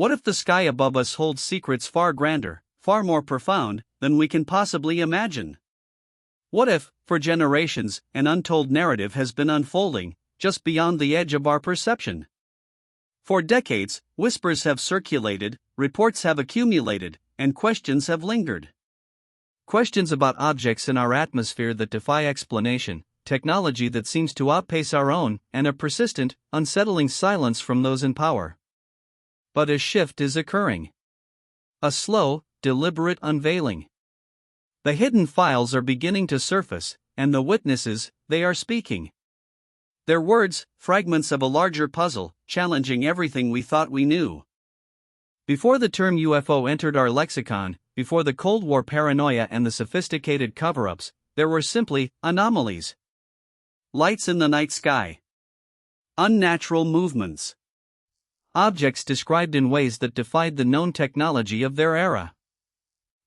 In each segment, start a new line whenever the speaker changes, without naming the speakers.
What if the sky above us holds secrets far grander, far more profound, than we can possibly imagine? What if, for generations, an untold narrative has been unfolding, just beyond the edge of our perception? For decades, whispers have circulated, reports have accumulated, and questions have lingered. Questions about objects in our atmosphere that defy explanation, technology that seems to outpace our own, and a persistent, unsettling silence from those in power. But a shift is occurring. A slow, deliberate unveiling. The hidden files are beginning to surface, and the witnesses, they are speaking. Their words, fragments of a larger puzzle, challenging everything we thought we knew. Before the term UFO entered our lexicon, before the Cold War paranoia and the sophisticated cover-ups, there were simply anomalies. Lights in the night sky. Unnatural movements. Objects described in ways that defied the known technology of their era.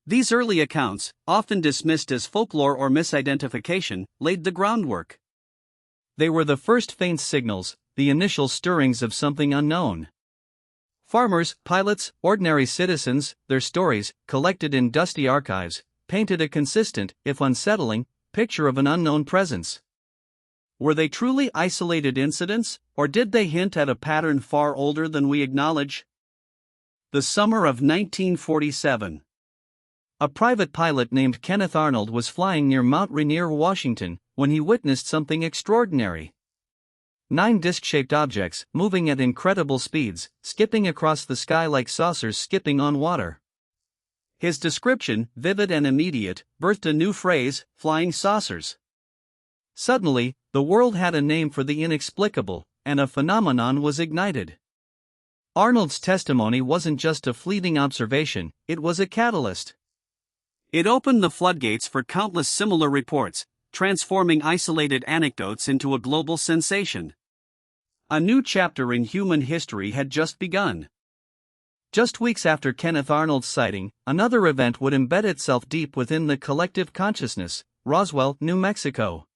These early accounts, often dismissed as folklore or misidentification, laid the groundwork. They were the first faint signals, the initial stirrings of something unknown. Farmers, pilots, ordinary citizens, their stories, collected in dusty archives, painted a consistent, if unsettling, picture of an unknown presence. Were they truly isolated incidents, or did they hint at a pattern far older than we acknowledge? The summer of 1947. A private pilot named Kenneth Arnold was flying near Mount Rainier, Washington, when he witnessed something extraordinary. 9 disc-shaped objects, moving at incredible speeds, skipping across the sky like saucers skipping on water. His description, vivid and immediate, birthed a new phrase, flying saucers. Suddenly, the world had a name for the inexplicable, and a phenomenon was ignited. Arnold's testimony wasn't just a fleeting observation, it was a catalyst. It opened the floodgates for countless similar reports, transforming isolated anecdotes into a global sensation. A new chapter in human history had just begun. Just weeks after Kenneth Arnold's sighting, another event would embed itself deep within the collective consciousness: Roswell, New Mexico.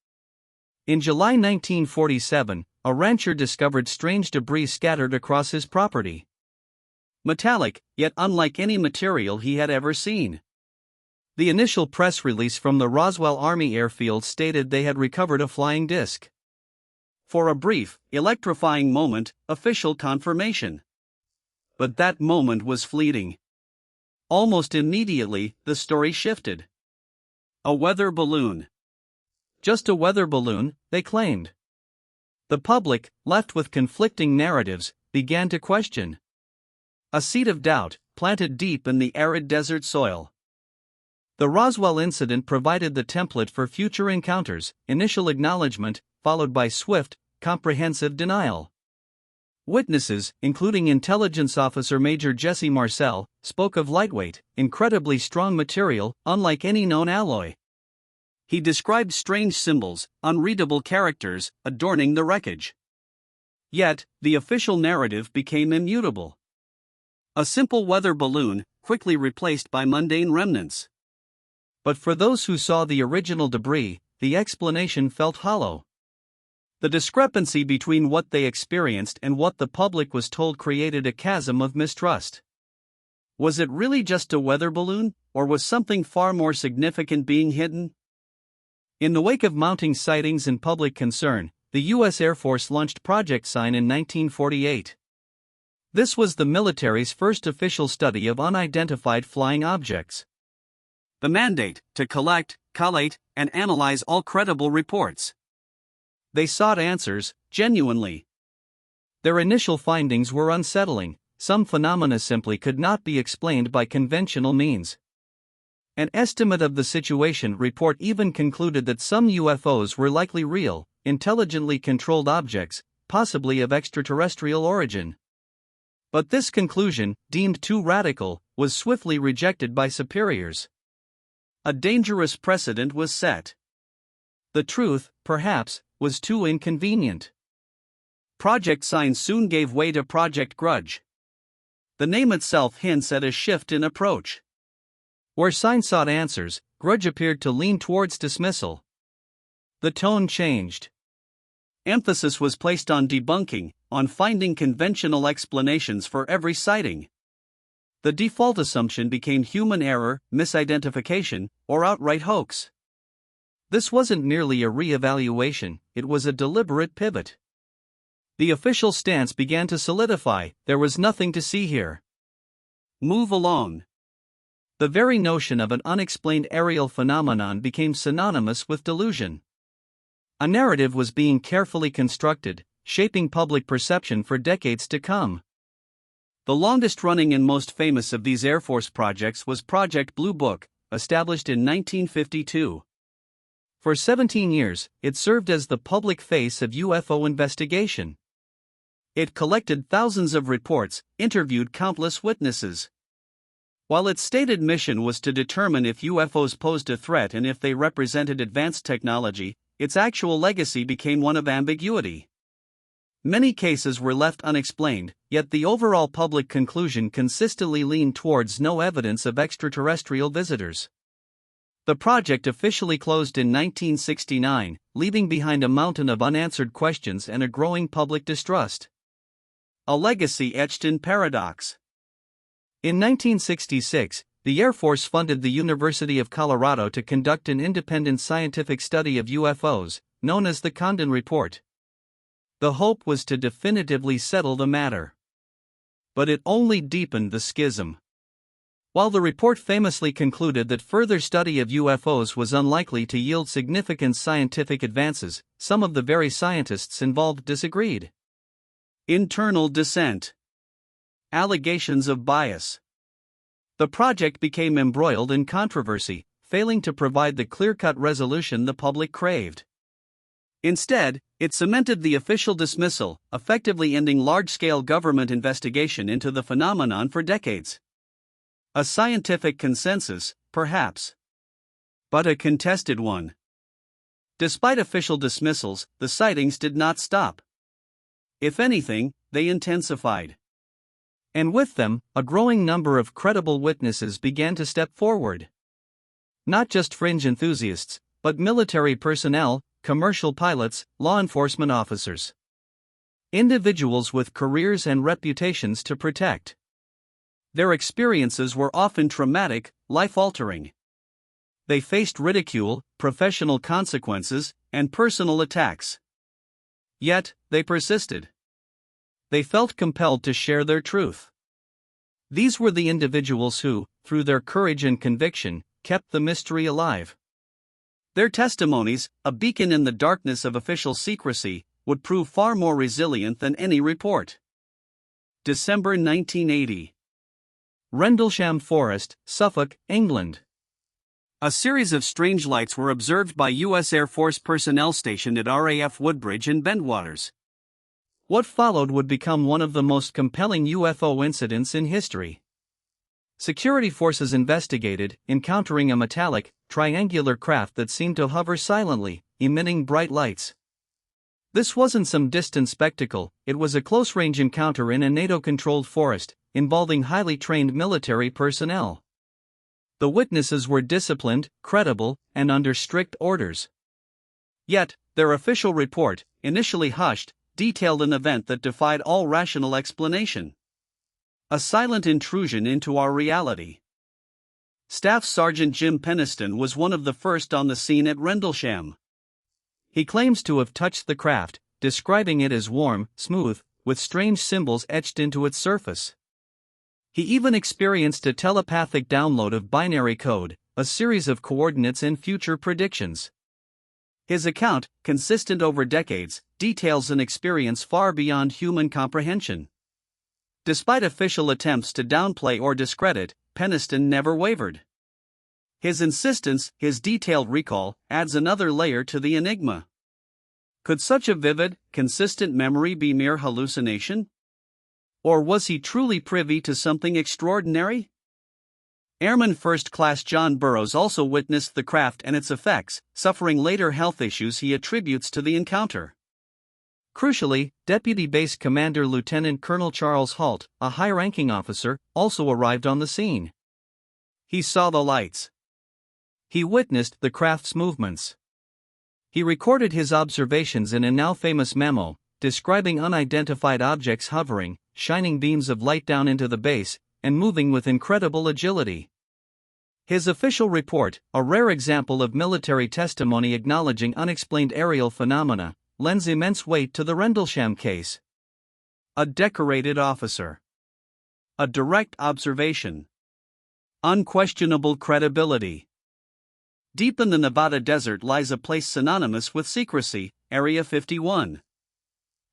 In July 1947, a rancher discovered strange debris scattered across his property. Metallic, yet unlike any material he had ever seen. The initial press release from the Roswell Army Airfield stated they had recovered a flying disc. For a brief, electrifying moment, official confirmation. But that moment was fleeting. Almost immediately, the story shifted. A weather balloon. Just a weather balloon, they claimed. The public, left with conflicting narratives, began to question. A seed of doubt, planted deep in the arid desert soil. The Roswell incident provided the template for future encounters: initial acknowledgement, followed by swift, comprehensive denial. Witnesses, including Intelligence Officer Major Jesse Marcel, spoke of lightweight, incredibly strong material, unlike any known alloy. He described strange symbols, unreadable characters, adorning the wreckage. Yet, the official narrative became immutable. A simple weather balloon, quickly replaced by mundane remnants. But for those who saw the original debris, the explanation felt hollow. The discrepancy between what they experienced and what the public was told created a chasm of mistrust. Was it really just a weather balloon, or was something far more significant being hidden? In the wake of mounting sightings and public concern, the U.S. Air Force launched Project Sign in 1948. This was the military's first official study of unidentified flying objects. The mandate: to collect, collate, and analyze all credible reports. They sought answers, genuinely. Their initial findings were unsettling. Some phenomena simply could not be explained by conventional means. An estimate of the situation report even concluded that some UFOs were likely real, intelligently controlled objects, possibly of extraterrestrial origin. But this conclusion, deemed too radical, was swiftly rejected by superiors. A dangerous precedent was set. The truth, perhaps, was too inconvenient. Project Sign soon gave way to Project Grudge. The name itself hints at a shift in approach. Where Sign sought answers, Grudge appeared to lean towards dismissal. The tone changed. Emphasis was placed on debunking, on finding conventional explanations for every sighting. The default assumption became human error, misidentification, or outright hoax. This wasn't merely a re-evaluation, it was a deliberate pivot. The official stance began to solidify: there was nothing to see here. Move along. The very notion of an unexplained aerial phenomenon became synonymous with delusion. A narrative was being carefully constructed, shaping public perception for decades to come. The longest-running and most famous of these Air Force projects was Project Blue Book, established in 1952. For 17 years, it served as the public face of UFO investigation. It collected thousands of reports, interviewed countless witnesses. While its stated mission was to determine if UFOs posed a threat and if they represented advanced technology, its actual legacy became one of ambiguity. Many cases were left unexplained, yet the overall public conclusion consistently leaned towards no evidence of extraterrestrial visitors. The project officially closed in 1969, leaving behind a mountain of unanswered questions and a growing public distrust. A legacy etched in paradox. In 1966, the Air Force funded the University of Colorado to conduct an independent scientific study of UFOs, known as the Condon Report. The hope was to definitively settle the matter. But it only deepened the schism. While the report famously concluded that further study of UFOs was unlikely to yield significant scientific advances, some of the very scientists involved disagreed. Internal dissent. Allegations of bias. The project became embroiled in controversy, failing to provide the clear-cut resolution the public craved. Instead, it cemented the official dismissal, effectively ending large-scale government investigation into the phenomenon for decades. A scientific consensus, perhaps. But a contested one. Despite official dismissals, the sightings did not stop. If anything, they intensified. And with them, a growing number of credible witnesses began to step forward. Not just fringe enthusiasts, but military personnel, commercial pilots, law enforcement officers. Individuals with careers and reputations to protect. Their experiences were often traumatic, life-altering. They faced ridicule, professional consequences, and personal attacks. Yet, they persisted. They felt compelled to share their truth. These were the individuals who, through their courage and conviction, kept the mystery alive. Their testimonies, a beacon in the darkness of official secrecy, would prove far more resilient than any report. December 1980. Rendlesham Forest, Suffolk, England. A series of strange lights were observed by U.S. Air Force personnel stationed at RAF Woodbridge in Bentwaters. What followed would become one of the most compelling UFO incidents in history. Security forces investigated, encountering a metallic, triangular craft that seemed to hover silently, emitting bright lights. This wasn't some distant spectacle, it was a close-range encounter in a NATO-controlled forest, involving highly trained military personnel. The witnesses were disciplined, credible, and under strict orders. Yet, their official report, initially hushed, detailed an event that defied all rational explanation. A silent intrusion into our reality. Staff Sergeant Jim Peniston was one of the first on the scene at Rendlesham. He claims to have touched the craft, describing it as warm, smooth, with strange symbols etched into its surface. He even experienced a telepathic download of binary code, a series of coordinates and future predictions. His account, consistent over decades, details an experience far beyond human comprehension. Despite official attempts to downplay or discredit, Peniston never wavered. His insistence, his detailed recall, adds another layer to the enigma. Could such a vivid, consistent memory be mere hallucination? Or was he truly privy to something extraordinary? Airman First Class John Burroughs also witnessed the craft and its effects, suffering later health issues he attributes to the encounter. Crucially, Deputy Base Commander Lieutenant Colonel Charles Halt, a high-ranking officer, also arrived on the scene. He saw the lights. He witnessed the craft's movements. He recorded his observations in a now-famous memo, describing unidentified objects hovering, shining beams of light down into the base, and moving with incredible agility. His official report, a rare example of military testimony acknowledging unexplained aerial phenomena, lends immense weight to the Rendlesham case. A decorated officer. A direct observation. Unquestionable credibility. Deep in the Nevada desert lies a place synonymous with secrecy, Area 51.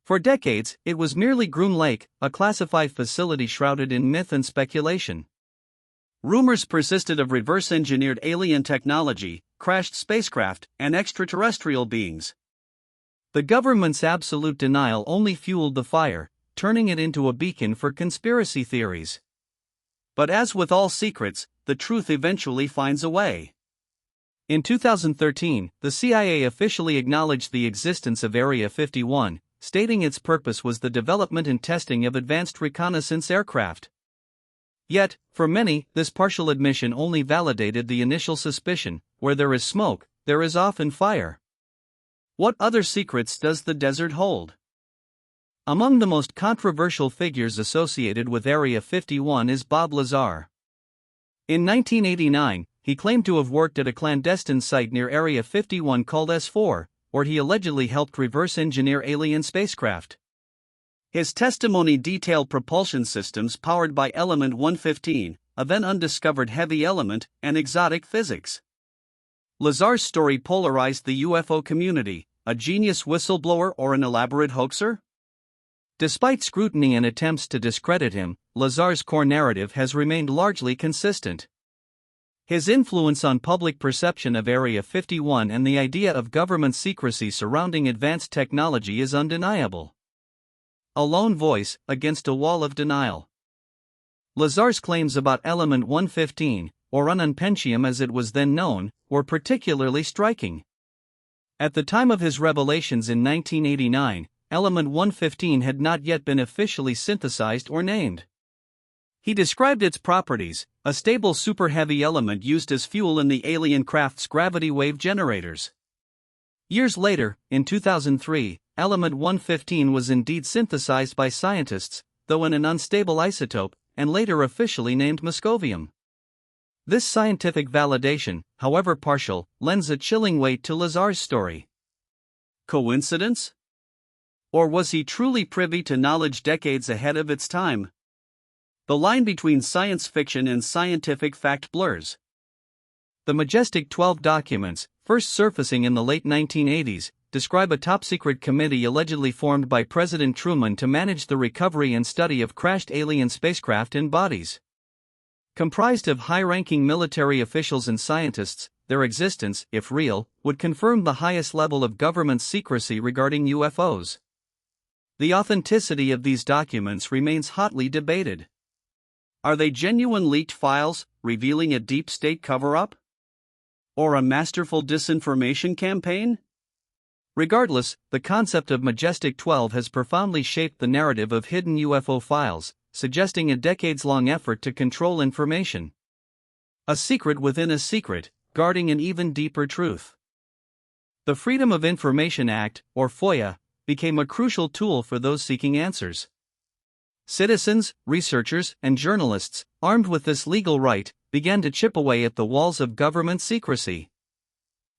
For decades, it was merely Groom Lake, a classified facility shrouded in myth and speculation. Rumors persisted of reverse-engineered alien technology, crashed spacecraft, and extraterrestrial beings. The government's absolute denial only fueled the fire, turning it into a beacon for conspiracy theories. But as with all secrets, the truth eventually finds a way. In 2013, the CIA officially acknowledged the existence of Area 51, stating its purpose was the development and testing of advanced reconnaissance aircraft. Yet, for many, this partial admission only validated the initial suspicion: where there is smoke, there is often fire. What other secrets does the desert hold? Among the most controversial figures associated with Area 51 is Bob Lazar. In 1989, he claimed to have worked at a clandestine site near Area 51 called S4, where he allegedly helped reverse-engineer alien spacecraft. His testimony detailed propulsion systems powered by element 115, a then undiscovered heavy element, and exotic physics. Lazar's story polarized the UFO community: a genius whistleblower or an elaborate hoaxer? Despite scrutiny and attempts to discredit him, Lazar's core narrative has remained largely consistent. His influence on public perception of Area 51 and the idea of government secrecy surrounding advanced technology is undeniable. A lone voice against a wall of denial. Lazar's claims about element 115, or ununpentium as it was then known, were particularly striking. At the time of his revelations in 1989, element 115 had not yet been officially synthesized or named. He described its properties: a stable super-heavy element used as fuel in the alien craft's gravity wave generators. Years later, in 2003, element 115 was indeed synthesized by scientists, though in an unstable isotope, and later officially named moscovium. This scientific validation, however partial, lends a chilling weight to Lazar's story. Coincidence? Or was he truly privy to knowledge decades ahead of its time? The line between science fiction and scientific fact blurs. The Majestic 12 documents, first surfacing in the late 1980s, describe a top-secret committee allegedly formed by President Truman to manage the recovery and study of crashed alien spacecraft and bodies. Comprised of high-ranking military officials and scientists, their existence, if real, would confirm the highest level of government secrecy regarding UFOs. The authenticity of these documents remains hotly debated. Are they genuine leaked files, revealing a deep state cover-up? Or a masterful disinformation campaign? Regardless, the concept of Majestic 12 has profoundly shaped the narrative of hidden UFO files, suggesting a decades-long effort to control information. A secret within a secret, guarding an even deeper truth. The Freedom of Information Act, or FOIA, became a crucial tool for those seeking answers. Citizens, researchers, and journalists, armed with this legal right, began to chip away at the walls of government secrecy.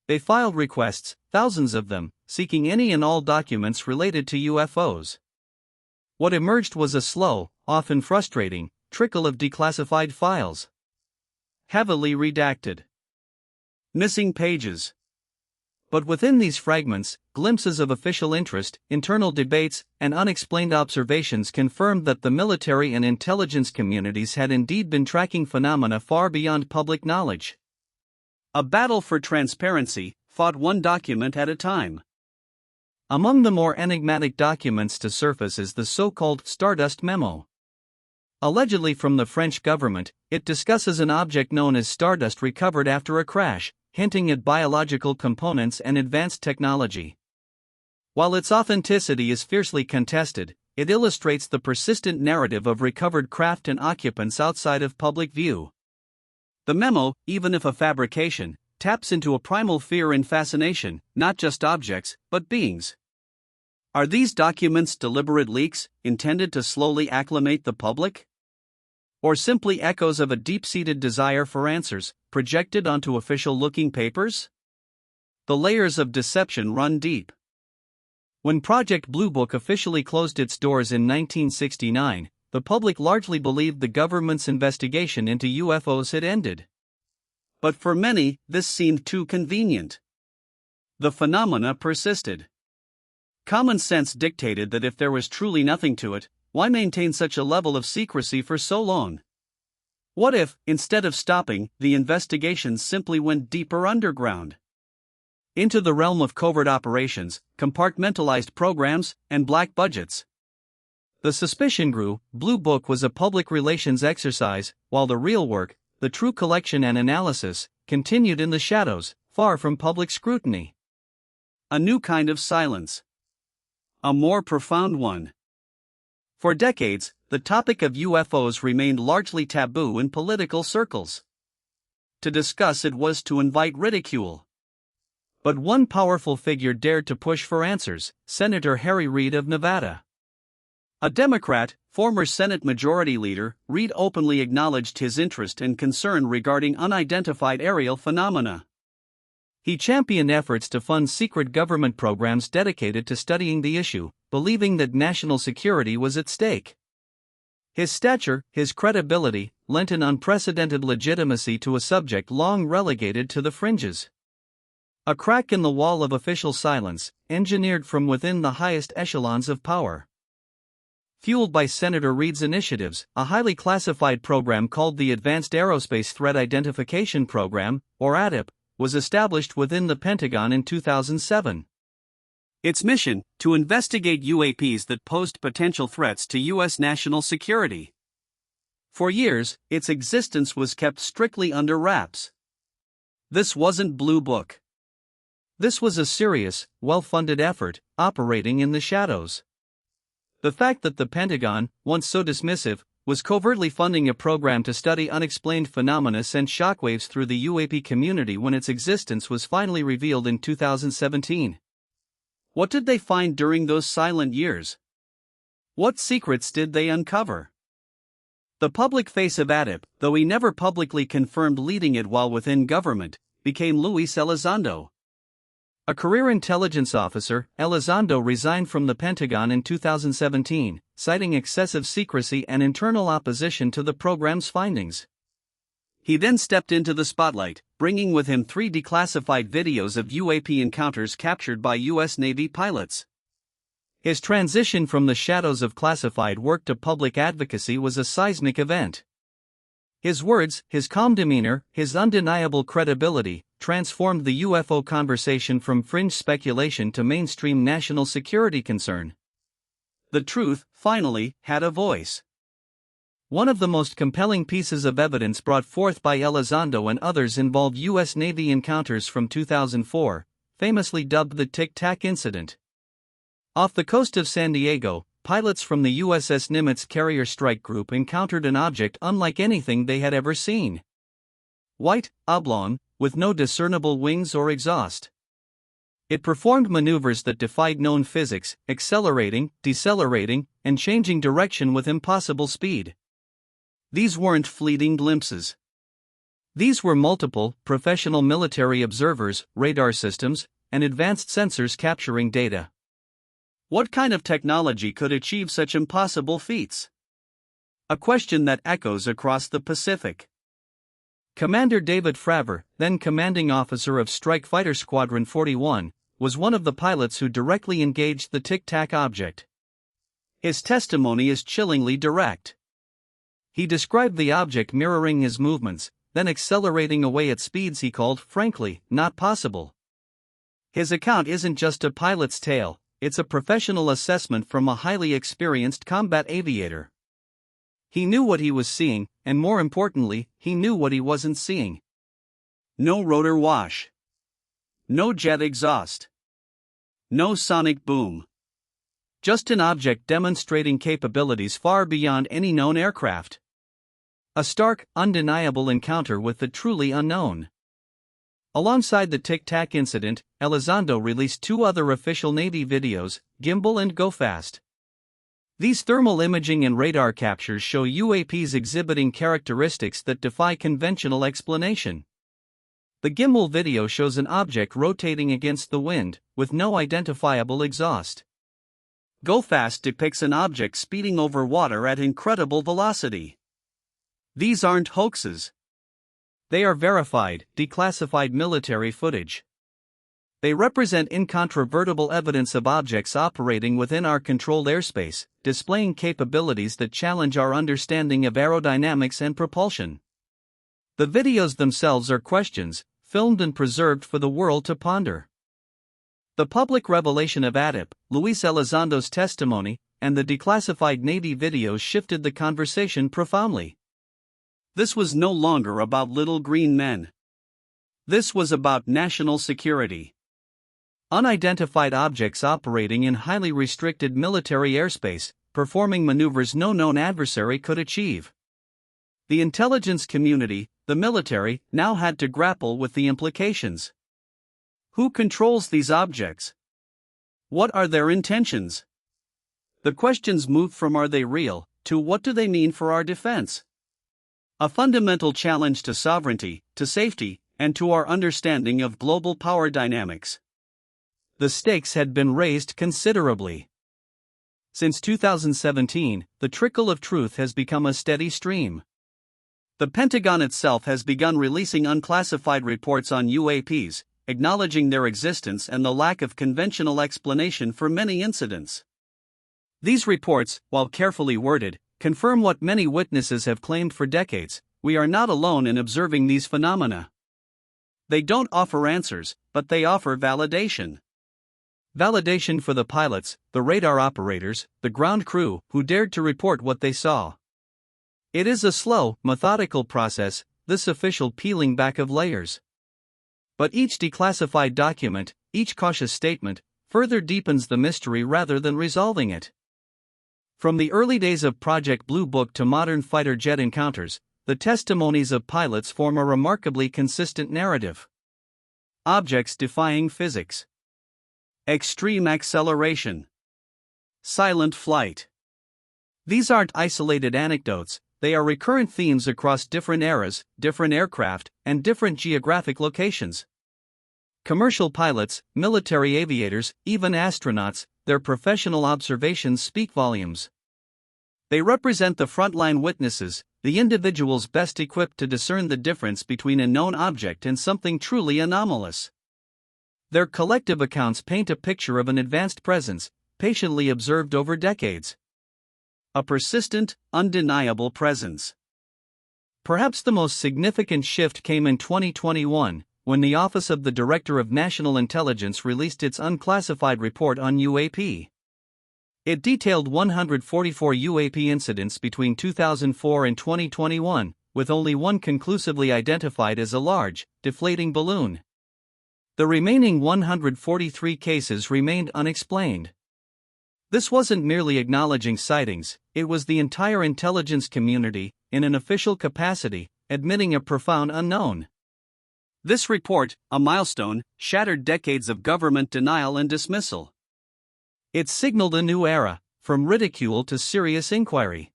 They filed requests, thousands of them, seeking any and all documents related to UFOs. What emerged was a slow, often frustrating, trickle of declassified files. Heavily redacted. Missing pages. But within these fragments, glimpses of official interest, internal debates, and unexplained observations confirmed that the military and intelligence communities had indeed been tracking phenomena far beyond public knowledge. A battle for transparency, fought one document at a time. Among the more enigmatic documents to surface is the so-called Stardust Memo. Allegedly from the French government, it discusses an object known as stardust recovered after a crash, hinting at biological components and advanced technology. While its authenticity is fiercely contested, it illustrates the persistent narrative of recovered craft and occupants outside of public view. The memo, even if a fabrication, taps into a primal fear and fascination, not just objects, but beings. Are these documents deliberate leaks, intended to slowly acclimate the public? Or simply echoes of a deep-seated desire for answers, projected onto official-looking papers? The layers of deception run deep. When Project Blue Book officially closed its doors in 1969, the public largely believed the government's investigation into UFOs had ended. But for many, this seemed too convenient. The phenomena persisted. Common sense dictated that if there was truly nothing to it, why maintain such a level of secrecy for so long? What if, instead of stopping, the investigations simply went deeper underground? Into the realm of covert operations, compartmentalized programs, and black budgets. The suspicion grew. Blue Book was a public relations exercise, while the real work, the true collection and analysis, continued in the shadows, far from public scrutiny. A new kind of silence. A more profound one. For decades, the topic of UFOs remained largely taboo in political circles. To discuss it was to invite ridicule. But one powerful figure dared to push for answers: Senator Harry Reid of Nevada. A Democrat, former Senate Majority Leader, Reid openly acknowledged his interest and concern regarding unidentified aerial phenomena. He championed efforts to fund secret government programs dedicated to studying the issue, believing that national security was at stake. His stature, his credibility, lent an unprecedented legitimacy to a subject long relegated to the fringes. A crack in the wall of official silence, engineered from within the highest echelons of power. Fueled by Senator Reid's initiatives, a highly classified program called the Advanced Aerospace Threat Identification Program, or ATIP, was established within the Pentagon in 2007. Its mission, to investigate UAPs that posed potential threats to U.S. national security. For years, its existence was kept strictly under wraps. This wasn't Blue Book. This was a serious, well-funded effort, operating in the shadows. The fact that the Pentagon, once so dismissive, was covertly funding a program to study unexplained phenomena sent shockwaves through the UAP community when its existence was finally revealed in 2017. What did they find during those silent years? What secrets did they uncover? The public face of ATIP, though he never publicly confirmed leading it while within government, became Luis Elizondo. A career intelligence officer, Elizondo resigned from the Pentagon in 2017, citing excessive secrecy and internal opposition to the program's findings. He then stepped into the spotlight, bringing with him 3 declassified videos of UAP encounters captured by U.S. Navy pilots. His transition from the shadows of classified work to public advocacy was a seismic event. His words, his calm demeanor, his undeniable credibility, transformed the UFO conversation from fringe speculation to mainstream national security concern. The truth, finally, had a voice. One of the most compelling pieces of evidence brought forth by Elizondo and others involved U.S. Navy encounters from 2004, famously dubbed the Tic Tac incident. Off the coast of San Diego, pilots from the USS Nimitz Carrier Strike Group encountered an object unlike anything they had ever seen. White, oblong, with no discernible wings or exhaust. It performed maneuvers that defied known physics, accelerating, decelerating, and changing direction with impossible speed. These weren't fleeting glimpses. These were multiple, professional military observers, radar systems, and advanced sensors capturing data. What kind of technology could achieve such impossible feats? A question that echoes across the Pacific. Commander David Fravor, then commanding officer of Strike Fighter Squadron 41, was one of the pilots who directly engaged the Tic Tac object. His testimony is chillingly direct. He described the object mirroring his movements, then accelerating away at speeds he called, frankly, not possible. His account isn't just a pilot's tale, it's a professional assessment from a highly experienced combat aviator. He knew what he was seeing, and more importantly, he knew what he wasn't seeing. No rotor wash. No jet exhaust. No sonic boom. Just an object demonstrating capabilities far beyond any known aircraft. A stark, undeniable encounter with the truly unknown. Alongside the Tic Tac incident, Elizondo released 2 other official Navy videos, Gimbal and Go Fast. These thermal imaging and radar captures show UAPs exhibiting characteristics that defy conventional explanation. The gimbal video shows an object rotating against the wind, with no identifiable exhaust. Go Fast depicts an object speeding over water at incredible velocity. These aren't hoaxes. They are verified, declassified military footage. They represent incontrovertible evidence of objects operating within our controlled airspace, displaying capabilities that challenge our understanding of aerodynamics and propulsion. The videos themselves are questions, filmed and preserved for the world to ponder. The public revelation of ATIP, Luis Elizondo's testimony, and the declassified Navy videos shifted the conversation profoundly. This was no longer about little green men. This was about national security. Unidentified objects operating in highly restricted military airspace, performing maneuvers no known adversary could achieve. The intelligence community, the military, now had to grapple with the implications. Who controls these objects? What are their intentions? The questions moved from are they real, to what do they mean for our defense? A fundamental challenge to sovereignty, to safety, and to our understanding of global power dynamics. The stakes had been raised considerably. Since 2017, the trickle of truth has become a steady stream. The Pentagon itself has begun releasing unclassified reports on UAPs, acknowledging their existence and the lack of conventional explanation for many incidents. These reports, while carefully worded, confirm what many witnesses have claimed for decades: we are not alone in observing these phenomena. They don't offer answers, but they offer validation. Validation for the pilots, the radar operators, the ground crew, who dared to report what they saw. It is a slow, methodical process, this official peeling back of layers. But each declassified document, each cautious statement, further deepens the mystery rather than resolving it. From the early days of Project Blue Book to modern fighter jet encounters, the testimonies of pilots form a remarkably consistent narrative. Objects defying physics. Extreme acceleration. Silent flight. These aren't isolated anecdotes, they are recurrent themes across different eras, different aircraft, and different geographic locations. Commercial pilots, military aviators, even astronauts, their professional observations speak volumes. They represent the frontline witnesses, the individuals best equipped to discern the difference between a known object and something truly anomalous. Their collective accounts paint a picture of an advanced presence, patiently observed over decades. A persistent, undeniable presence. Perhaps the most significant shift came in 2021, when the Office of the Director of National Intelligence released its unclassified report on UAP. It detailed 144 UAP incidents between 2004 and 2021, with only one conclusively identified as a large, deflating balloon. The remaining 143 cases remained unexplained. This wasn't merely acknowledging sightings, it was the entire intelligence community, in an official capacity, admitting a profound unknown. This report, a milestone, shattered decades of government denial and dismissal. It signaled a new era, from ridicule to serious inquiry.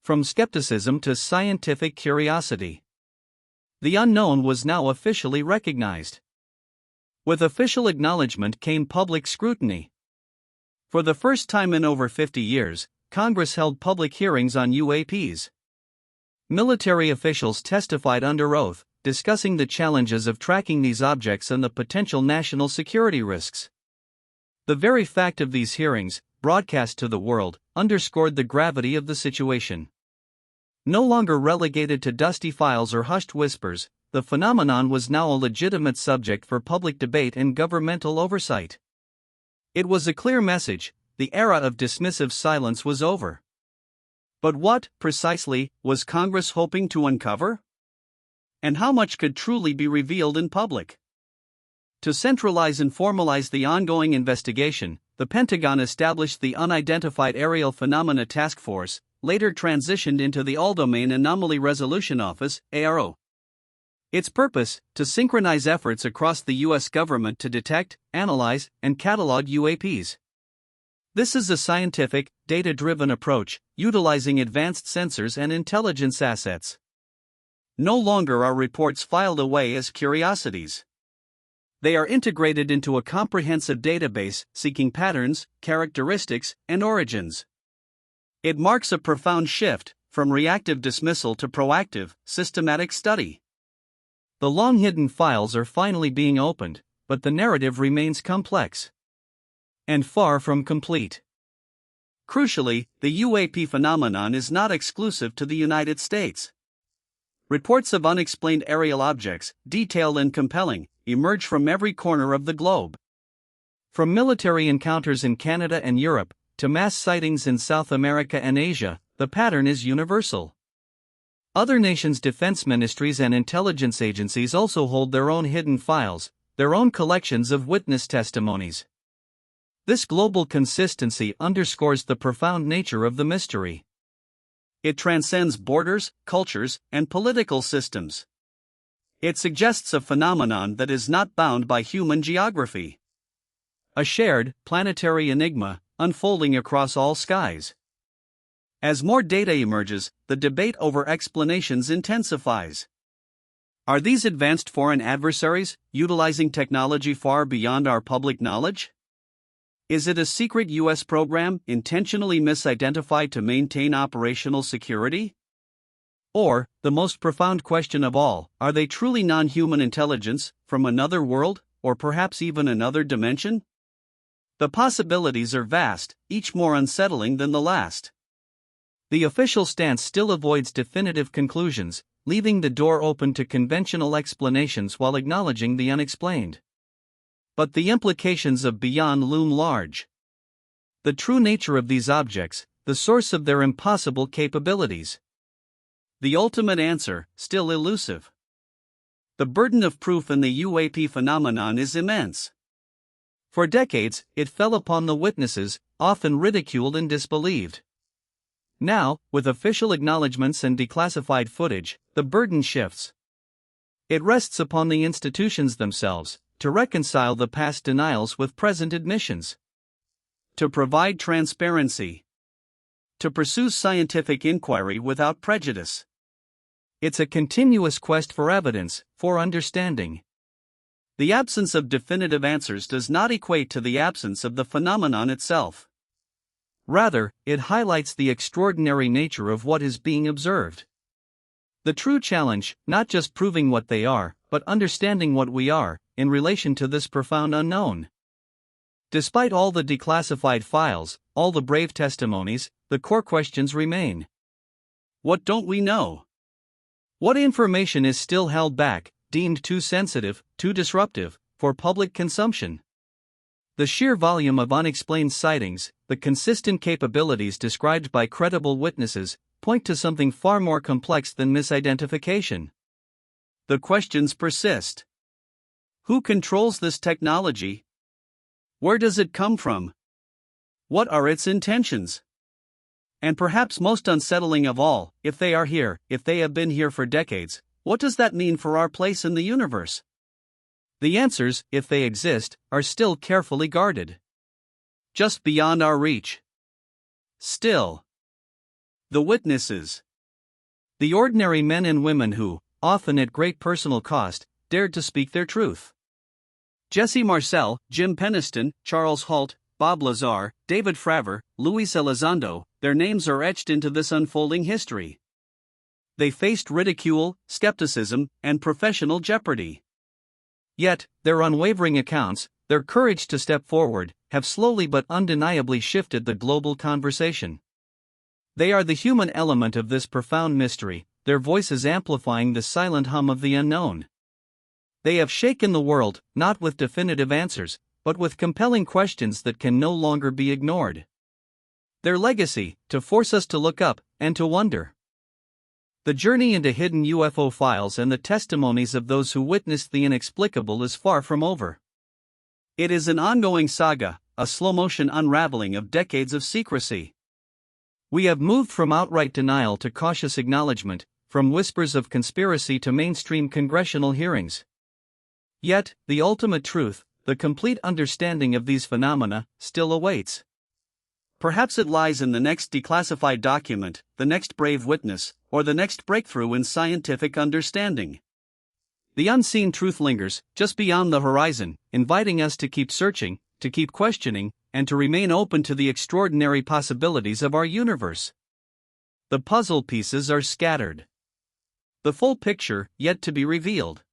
From skepticism to scientific curiosity. The unknown was now officially recognized. With official acknowledgement came public scrutiny. For the first time in over 50 years, Congress held public hearings on UAPs. Military officials testified under oath, discussing the challenges of tracking these objects and the potential national security risks. The very fact of these hearings, broadcast to the world, underscored the gravity of the situation. No longer relegated to dusty files or hushed whispers, the phenomenon was now a legitimate subject for public debate and governmental oversight. It was a clear message: the era of dismissive silence was over. But what, precisely, was Congress hoping to uncover? And how much could truly be revealed in public? To centralize and formalize the ongoing investigation, the Pentagon established the Unidentified Aerial Phenomena Task Force, later transitioned into the All-Domain Anomaly Resolution Office, ARO. Its purpose, to synchronize efforts across the U.S. government to detect, analyze, and catalog UAPs. This is a scientific, data-driven approach, utilizing advanced sensors and intelligence assets. No longer are reports filed away as curiosities. They are integrated into a comprehensive database, seeking patterns, characteristics, and origins. It marks a profound shift, from reactive dismissal to proactive, systematic study. The long-hidden files are finally being opened, but the narrative remains complex and far from complete. Crucially, the UAP phenomenon is not exclusive to the United States. Reports of unexplained aerial objects, detailed and compelling, emerge from every corner of the globe. From military encounters in Canada and Europe, to mass sightings in South America and Asia, the pattern is universal. Other nations' defense ministries and intelligence agencies also hold their own hidden files, their own collections of witness testimonies. This global consistency underscores the profound nature of the mystery. It transcends borders, cultures, and political systems. It suggests a phenomenon that is not bound by human geography. A shared, planetary enigma, unfolding across all skies. As more data emerges, the debate over explanations intensifies. Are these advanced foreign adversaries utilizing technology far beyond our public knowledge? Is it a secret U.S. program intentionally misidentified to maintain operational security? Or, the most profound question of all, are they truly non-human intelligence, from another world, or perhaps even another dimension? The possibilities are vast, each more unsettling than the last. The official stance still avoids definitive conclusions, leaving the door open to conventional explanations while acknowledging the unexplained. But the implications of beyond loom large. The true nature of these objects, the source of their impossible capabilities. The ultimate answer, still elusive. The burden of proof in the UAP phenomenon is immense. For decades, it fell upon the witnesses, often ridiculed and disbelieved. Now, with official acknowledgments and declassified footage, the burden shifts. It rests upon the institutions themselves, to reconcile the past denials with present admissions. To provide transparency. To pursue scientific inquiry without prejudice. It's a continuous quest for evidence, for understanding. The absence of definitive answers does not equate to the absence of the phenomenon itself. Rather, it highlights the extraordinary nature of what is being observed. The true challenge, not just proving what they are, but understanding what we are, in relation to this profound unknown. Despite all the declassified files, all the brave testimonies, the core questions remain. What don't we know? What information is still held back, deemed too sensitive, too disruptive, for public consumption? The sheer volume of unexplained sightings, the consistent capabilities described by credible witnesses, point to something far more complex than misidentification. The questions persist. Who controls this technology? Where does it come from? What are its intentions? And perhaps most unsettling of all, if they are here, if they have been here for decades, what does that mean for our place in the universe? The answers, if they exist, are still carefully guarded. Just beyond our reach. Still. The witnesses. The ordinary men and women who, often at great personal cost, dared to speak their truth. Jesse Marcel, Jim Peniston, Charles Halt, Bob Lazar, David Fravor, Luis Elizondo, their names are etched into this unfolding history. They faced ridicule, skepticism, and professional jeopardy. Yet, their unwavering accounts, their courage to step forward, have slowly but undeniably shifted the global conversation. They are the human element of this profound mystery, their voices amplifying the silent hum of the unknown. They have shaken the world, not with definitive answers, but with compelling questions that can no longer be ignored. Their legacy, to force us to look up, and to wonder. The journey into hidden UFO files and the testimonies of those who witnessed the inexplicable is far from over. It is an ongoing saga, a slow-motion unraveling of decades of secrecy. We have moved from outright denial to cautious acknowledgement, from whispers of conspiracy to mainstream congressional hearings. Yet, the ultimate truth, the complete understanding of these phenomena, still awaits. Perhaps it lies in the next declassified document, the next brave witness, or the next breakthrough in scientific understanding. The unseen truth lingers, just beyond the horizon, inviting us to keep searching, to keep questioning, and to remain open to the extraordinary possibilities of our universe. The puzzle pieces are scattered. The full picture yet to be revealed.